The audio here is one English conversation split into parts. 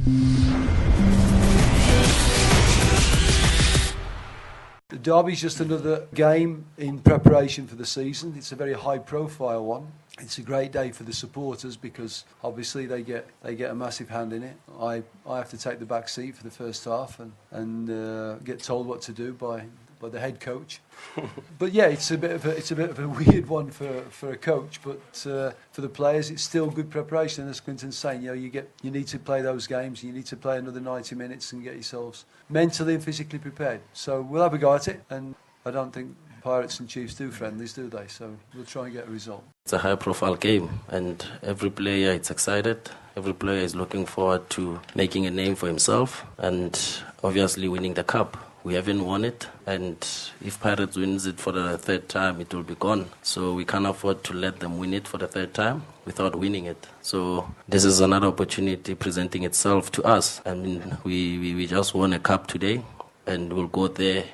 The derby's just another game in preparation for the season. It's a very high-profile one. It's a great day for the supporters because obviously they get a massive hand in it. I have to take the back seat for the first half and get told what to do by the head coach. But yeah, it's a bit of a weird one for a coach, but for the players it's still good preparation. And as Clinton's saying, you need to play those games. You need to play another 90 minutes and get yourselves mentally and physically prepared. So we'll have a go at it, and I don't think Pirates and Chiefs do friendlies, do they? So we'll try and get a result. It's a high-profile game, and every player is excited. Every player is looking forward to making a name for himself and obviously winning the cup. We haven't won it, and if Pirates wins it for the third time, it will be gone. So we can't afford to let them win it for the third time without winning it. So this is another opportunity presenting itself to us. I mean, we just won a cup today, and we'll go there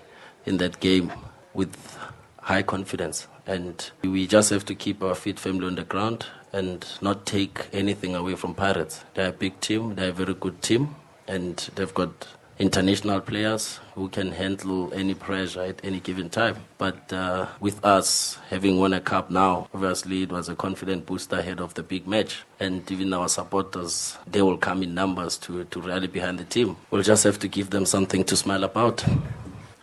in that game with high confidence. And we just have to keep our feet firmly on the ground and not take anything away from Pirates. They're a big team, they're a very good team, and they've got international players who can handle any pressure at any given time. But with us having won a cup now, obviously it was a confident boost ahead of the big match. And even our supporters, they will come in numbers to rally behind the team. We'll just have to give them something to smile about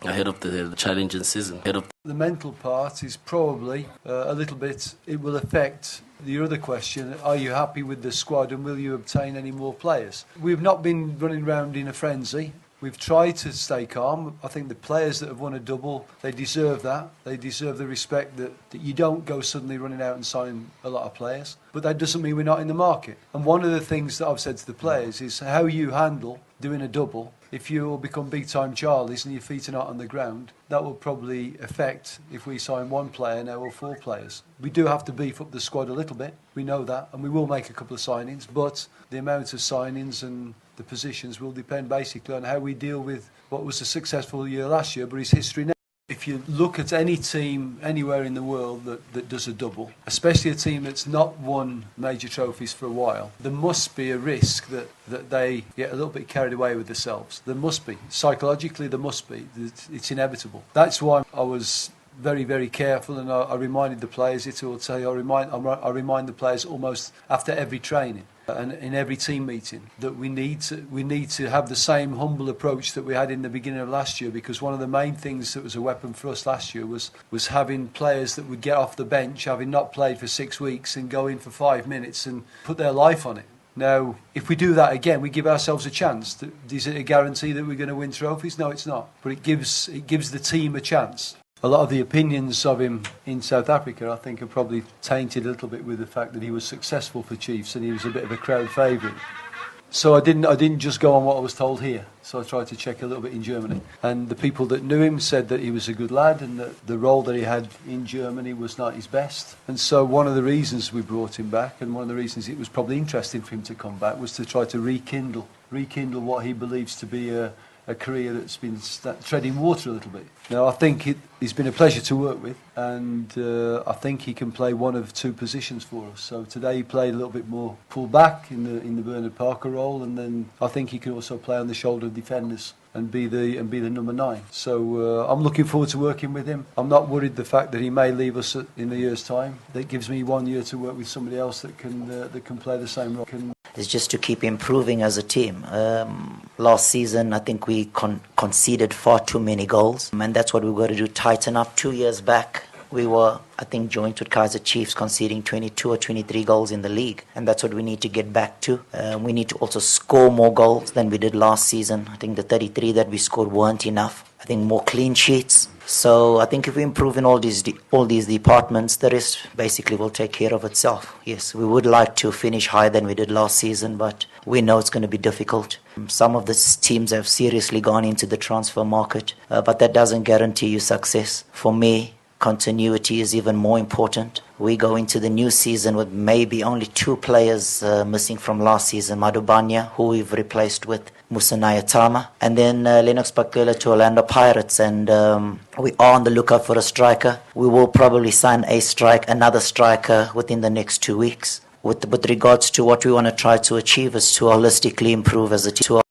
ahead of the challenging season. The mental part is probably a little bit, it will affect the other question, are you happy with the squad and will you obtain any more players? We've not been running around in a frenzy. We've tried to stay calm. I think the players that have won a double, they deserve that. They deserve the respect that you don't go suddenly running out and sign a lot of players. But that doesn't mean we're not in the market. And one of the things that I've said to the players is how you handle doing a double. If you all become big-time Charlies and your feet are not on the ground, that will probably affect if we sign one player now or four players. We do have to beef up the squad a little bit. We know that, and we will make a couple of signings. But the amount of signings and the positions will depend basically on how we deal with what was a successful year last year, but is history now. If you look at any team anywhere in the world that does a double, especially a team that's not won major trophies for a while, there must be a risk that they get a little bit carried away with themselves. There must be. Psychologically, there must be. It's inevitable. That's why I was very, very careful, and I reminded the players, I remind the players almost after every training and in every team meeting that we need to have the same humble approach that we had in the beginning of last year, because one of the main things that was a weapon for us last year was having players that would get off the bench, having not played for 6 weeks, and go in for 5 minutes and put their life on it. Now, if we do that again, we give ourselves a chance. Is it a guarantee that we're going to win trophies? No, it's not. But it gives the team a chance. A lot of the opinions of him in South Africa, I think, are probably tainted a little bit with the fact that he was successful for Chiefs and he was a bit of a crowd favourite. So I didn't just go on what I was told here. So I tried to check a little bit in Germany. And the people that knew him said that he was a good lad and that the role that he had in Germany was not his best. And so one of the reasons we brought him back, and one of the reasons it was probably interesting for him to come back, was to try to rekindle what he believes to be a career that's been treading water a little bit. Now, I think he's been a pleasure to work with, and I think he can play one of two positions for us. So today he played a little bit more pull back in the Bernard Parker role, and then I think he can also play on the shoulder of defenders and be the number 9. So I'm looking forward to working with him. I'm not worried the fact that he may leave us in a year's time. That gives me 1 year to work with somebody else that can play the same role. It's just to keep improving as a team. Last season, I think we conceded far too many goals, and that's what we've got to do, tighten up. 2 years back, we were, I think, joint with Kaizer Chiefs, conceding 22 or 23 goals in the league, and that's what we need to get back to. We need to also score more goals than we did last season. I think the 33 that we scored weren't enough. I think more clean sheets. So I think if we improve in all these departments, the rest basically will take care of itself. Yes, we would like to finish higher than we did last season, but we know it's going to be difficult. Some of the teams have seriously gone into the transfer market, but that doesn't guarantee you success. For me, continuity is even more important. We go into the new season with maybe only 2 players missing from last season, Madubanya, who we've replaced with Musona, and then Lennox Bakela to Orlando Pirates, and we are on the lookout for a striker. We will probably sign another striker within the next 2 weeks. with regards to what we want to try to achieve is to holistically improve as a team.